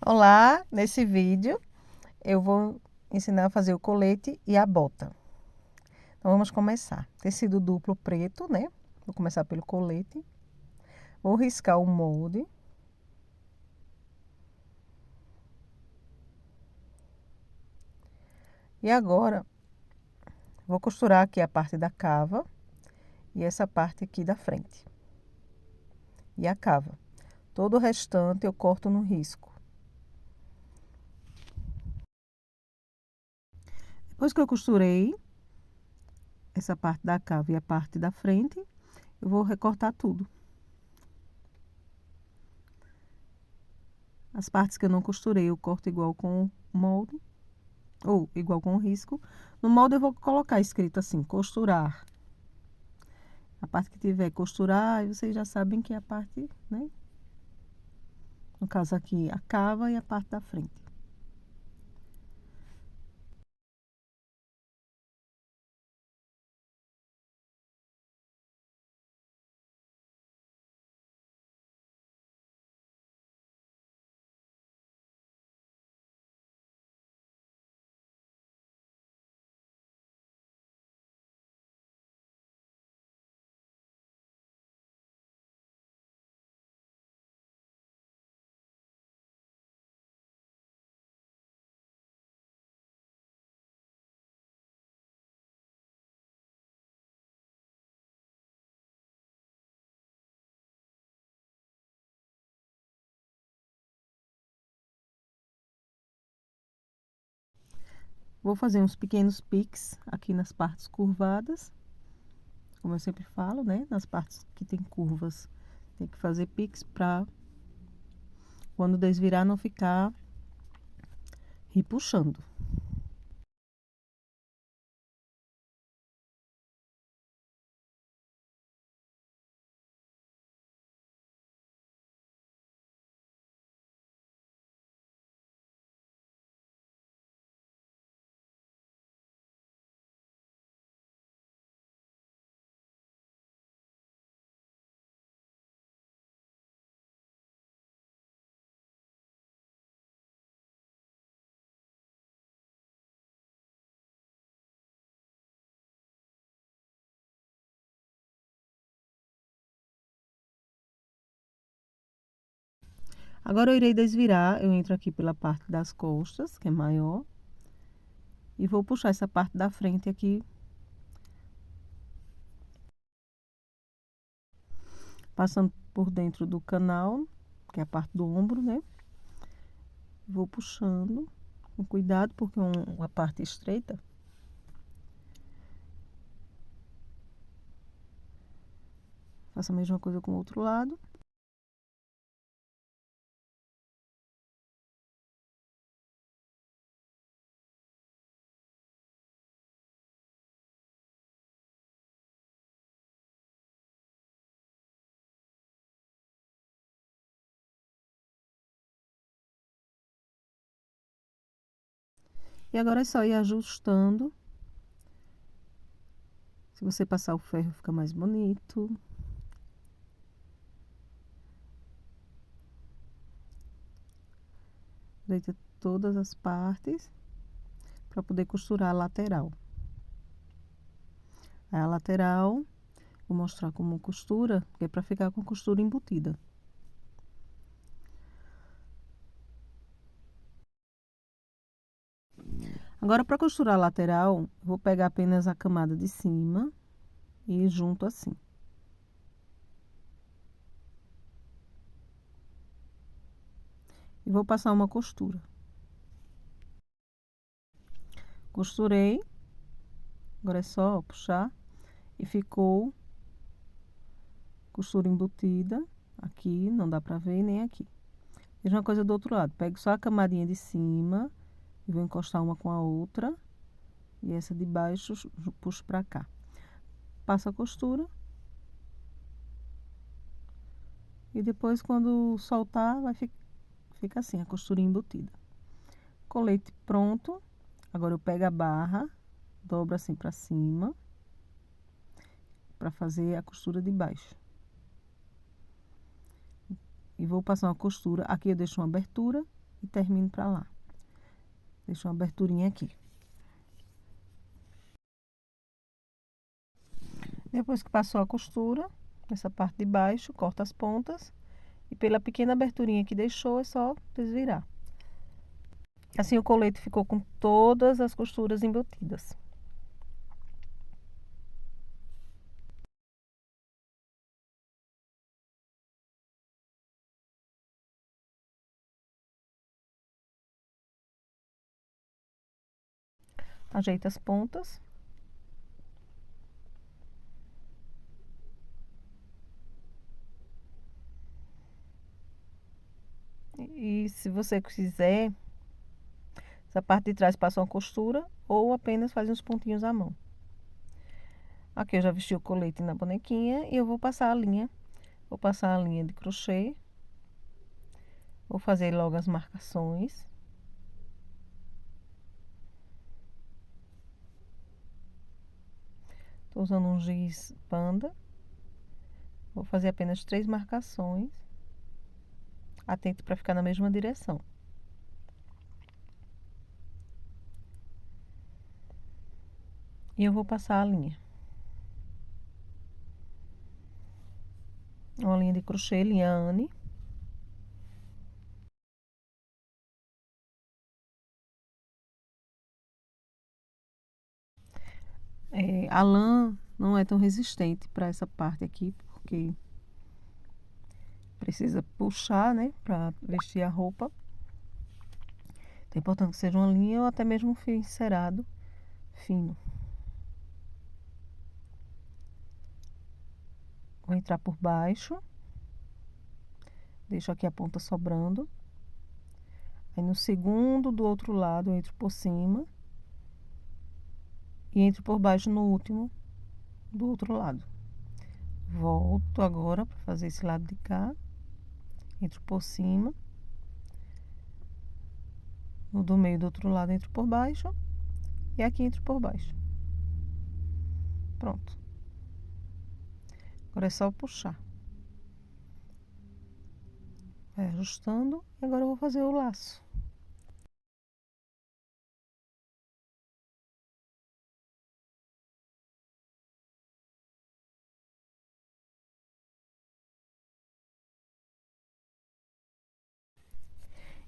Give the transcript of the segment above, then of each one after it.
Olá, nesse vídeo eu vou ensinar a fazer o colete e a bota. Então vamos começar. Tecido duplo preto, né? Vou começar pelo colete. Vou riscar o molde. E agora vou costurar aqui a parte da cava e essa parte aqui da frente. E a cava. Todo o restante eu corto no risco. Depois que eu costurei essa parte da cava e a parte da frente, eu vou recortar tudo. As partes que eu não costurei, eu corto igual com o molde, ou igual com o risco. No molde eu vou colocar escrito assim, costurar. A parte que tiver costurar, aí vocês já sabem que é a parte, né? No caso aqui, a cava e a parte da frente. Vou fazer uns pequenos piques aqui nas partes curvadas. Como eu sempre falo, né? Nas partes que tem curvas, tem que fazer piques para quando desvirar não ficar repuxando. Agora eu irei desvirar, eu entro aqui pela parte das costas, que é maior, e vou puxar essa parte da frente aqui, passando por dentro do canal, que é a parte do ombro, né? Vou puxando com cuidado, porque é uma parte estreita. Faço a mesma coisa com o outro lado. E agora é só ir ajustando. Se você passar o ferro, fica mais bonito. Deita todas as partes para poder costurar a lateral. Aí a lateral, vou mostrar como costura, que é para ficar com costura embutida. Agora, para costurar a lateral, vou pegar apenas a camada de cima e junto assim. E vou passar uma costura. Costurei, agora é só puxar e ficou costura embutida. Aqui, não dá pra ver nem aqui. Mesma coisa do outro lado, pego só a camadinha de cima e vou encostar uma com a outra. E essa de baixo, puxo pra cá. Passo a costura. E depois, quando soltar, fica assim, a costura embutida. Colete pronto. Agora eu pego a barra, dobro assim pra cima, pra fazer a costura de baixo. E vou passar uma costura. Aqui eu deixo uma abertura e termino pra lá. Deixo uma aberturinha aqui. Depois que passou a costura, nessa parte de baixo, corta as pontas. E pela pequena aberturinha que deixou, é só desvirar. Assim o colete ficou com todas as costuras embutidas. Ajeita as pontas. E se você quiser, essa parte de trás passa uma costura ou apenas faz uns pontinhos à mão. Aqui eu já vesti o colete na bonequinha e eu vou passar a linha. Vou passar a linha de crochê. Vou fazer logo as marcações. Tô usando um giz panda. Vou fazer apenas 3 marcações. Atento para ficar na mesma direção. E eu vou passar a linha. Uma linha de crochê, linha Anne. A lã não é tão resistente para essa parte aqui, porque precisa puxar, né, para vestir a roupa. Então é importante que seja uma linha ou até mesmo um fio encerado fino. Vou entrar por baixo. Deixo aqui a ponta sobrando. Aí no segundo do outro lado eu entro por cima. E entro por baixo no último do outro lado. Volto agora para fazer esse lado de cá. Entro por cima. No do meio do outro lado entro por baixo. E aqui entro por baixo. Pronto. Agora é só puxar. Vai ajustando. E agora eu vou fazer o laço.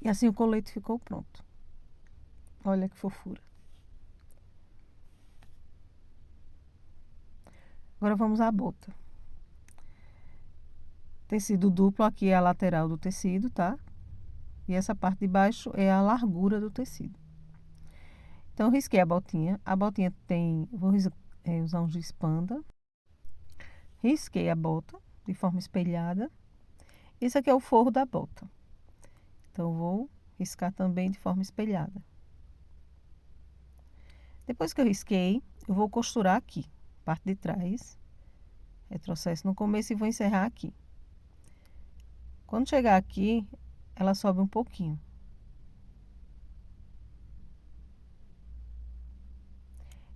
E assim o colete ficou pronto. Olha que fofura. Agora vamos à bota. Tecido duplo, aqui é a lateral do tecido, tá? E essa parte de baixo é a largura do tecido. Então, eu risquei a botinha. A botinha tem... Vou usar um giz panda. Risquei a bota de forma espelhada. Esse aqui é o forro da bota. Então, vou riscar também de forma espelhada. Depois que eu risquei, eu vou costurar aqui, parte de trás. Retrocesso no começo e vou encerrar aqui. Quando chegar aqui, ela sobe um pouquinho.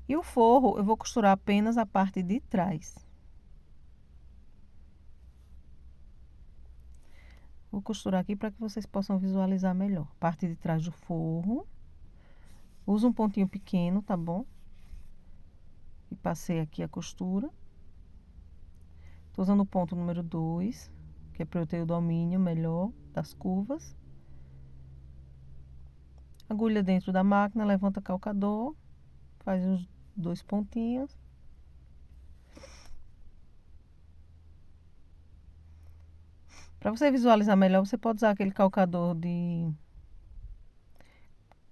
E o forro, eu vou costurar apenas a parte de trás. Vou costurar aqui para que vocês possam visualizar melhor. Parte de trás do forro. Uso um pontinho pequeno, tá bom? E passei aqui a costura. Tô usando o ponto número 2, que é para eu ter o domínio melhor das curvas. Agulha dentro da máquina, levanta calcador, faz os 2 pontinhos. Para você visualizar melhor, você pode usar aquele calcador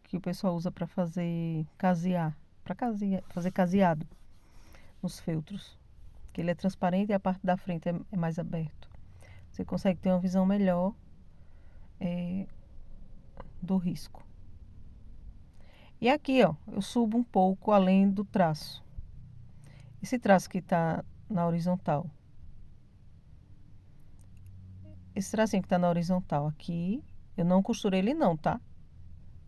que o pessoal usa para fazer casear, fazer caseado nos feltros. Que ele é transparente e a parte da frente é mais aberto. Você consegue ter uma visão melhor do risco. E aqui, ó, eu subo um pouco além do traço. Esse traço que tá na horizontal. Esse tracinho que tá na horizontal aqui, eu não costurei ele não, tá?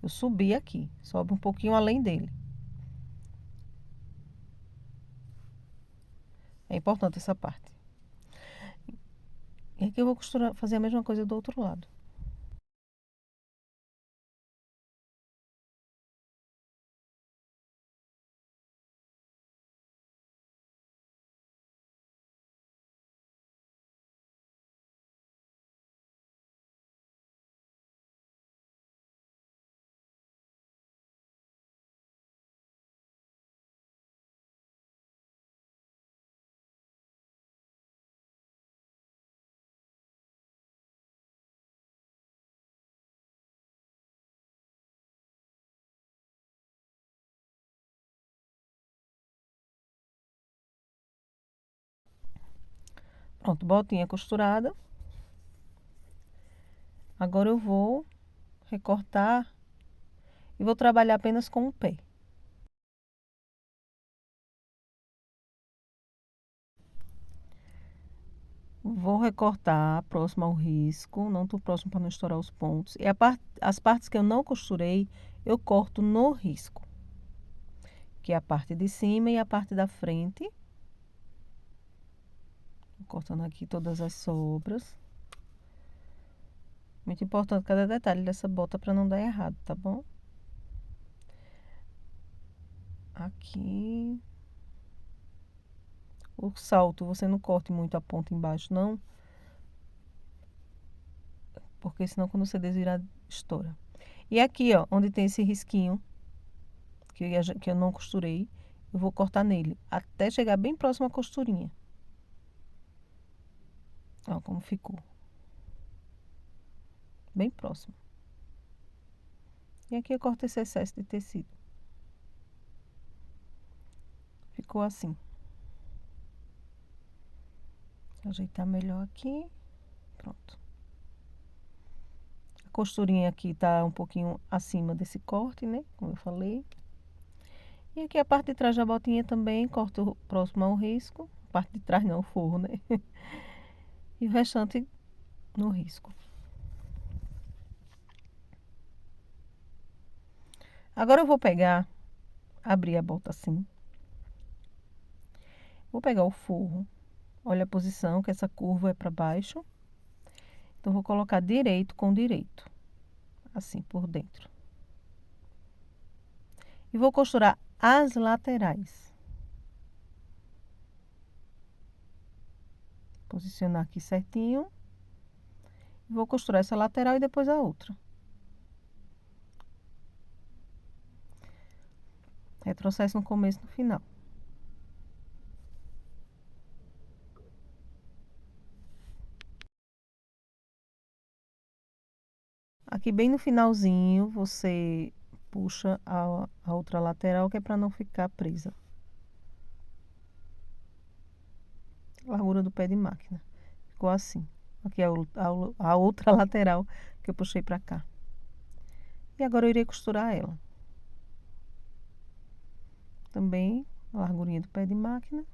Eu subi aqui, sobe um pouquinho além dele. É importante essa parte. E aqui eu vou costurar, fazer a mesma coisa do outro lado. Pronto, botinha costurada. Agora eu vou recortar e vou trabalhar apenas com o pé. Vou recortar próximo ao risco, não tô próximo para não estourar os pontos. E as partes que eu não costurei, eu corto no risco, que é a parte de cima e a parte da frente. Tô cortando aqui todas as sobras. Muito importante cada detalhe dessa bota para não dar errado, tá bom? Aqui. O salto, você não corte muito a ponta embaixo, não. Porque senão quando você desvirar, estoura. E aqui, ó, onde tem esse risquinho, que eu não costurei, eu vou cortar nele, até chegar bem próximo à costurinha. Ó, como ficou. Bem próximo. E aqui eu corto esse excesso de tecido. Ficou assim. Vou ajeitar melhor aqui. Pronto. A costurinha aqui tá um pouquinho acima desse corte, né? Como eu falei. E aqui a parte de trás da botinha também, corto próximo ao risco. A parte de trás não, o forro, né? E o restante no risco. Agora eu vou pegar, abrir a bota assim. Vou pegar o forro. Olha a posição, que essa curva é para baixo. Então, vou colocar direito com direito. Assim, por dentro. E vou costurar as laterais. Posicionar aqui certinho. Vou costurar essa lateral e depois a outra. Retrocesso no começo e no final. Aqui bem no finalzinho, você puxa a outra lateral, que é para não ficar presa. Largura do pé de máquina. Ficou assim. Aqui é a outra lateral que eu puxei para cá. E agora eu irei costurar ela. Também a largurinha do pé de máquina.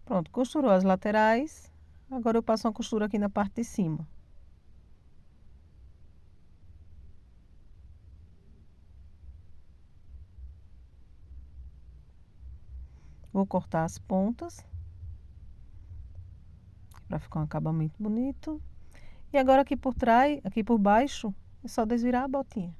Pronto, costurou as laterais. Agora eu passo uma costura aqui na parte de cima. Vou cortar as pontas, para ficar um acabamento bonito. E agora aqui por trás, aqui por baixo, é só desvirar a botinha.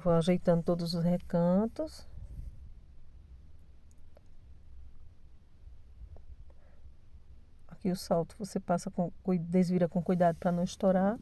Vou ajeitando todos os recantos. Aqui o salto você passa desvira com cuidado para não estourar.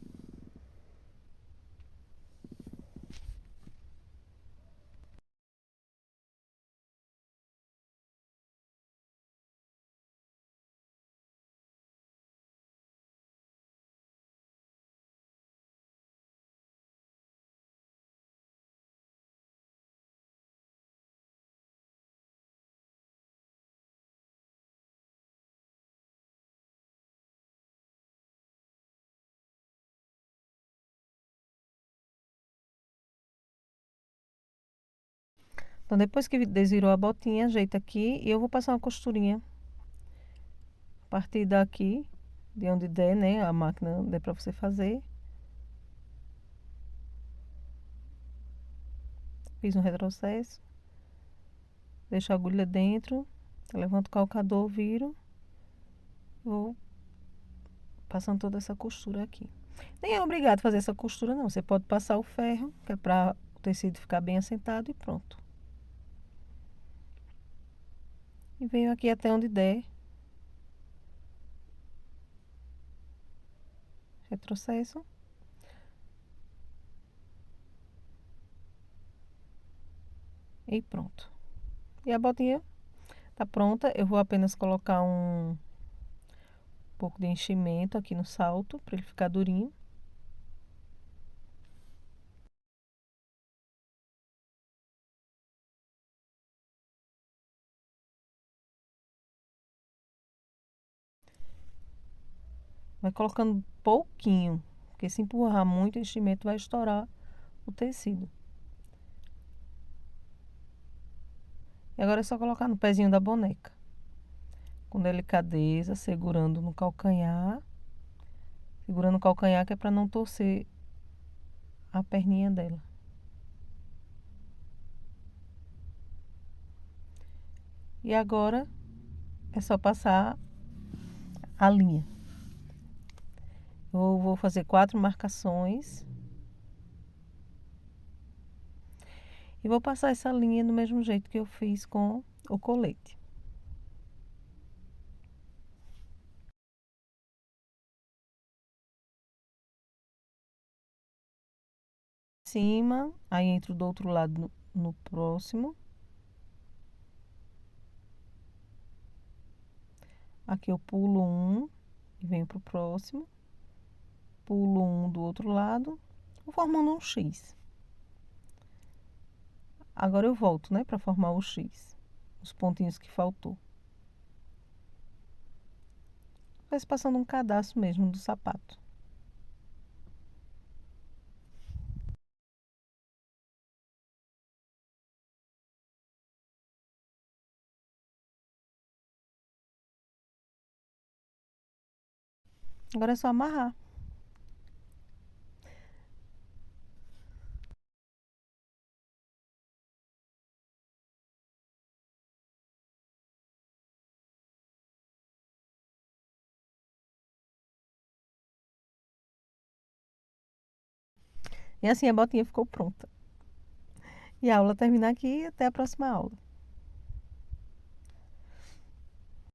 Então, depois que desvirou a botinha, ajeita aqui e eu vou passar uma costurinha. A partir daqui, de onde der, né? A máquina der para você fazer. Fiz um retrocesso. Deixo a agulha dentro. Levanto o calcador, viro. Vou passando toda essa costura aqui. Nem é obrigado a fazer essa costura, não. Você pode passar o ferro, que é para o tecido ficar bem assentado e pronto. E venho aqui até onde der. Retrocesso. E pronto. E a botinha tá pronta. Eu vou apenas colocar um pouco de enchimento aqui no salto, para ele ficar durinho. Vai colocando pouquinho, porque se empurrar muito, o enchimento vai estourar o tecido. E agora é só colocar no pezinho da boneca. Com delicadeza, segurando no calcanhar. Segurando o calcanhar, que é para não torcer a perninha dela. E agora é só passar a linha. Eu vou fazer 4 marcações. E vou passar essa linha do mesmo jeito que eu fiz com o colete. Cima, aí entro do outro lado no próximo. Aqui eu pulo um e venho pro próximo. Pulo um do outro lado, vou formando um X. Agora eu volto, né, para formar o X. Os pontinhos que faltou. Vai se passando um cadastro mesmo do sapato. Agora é só amarrar. E assim a botinha ficou pronta. E a aula termina aqui e até a próxima aula.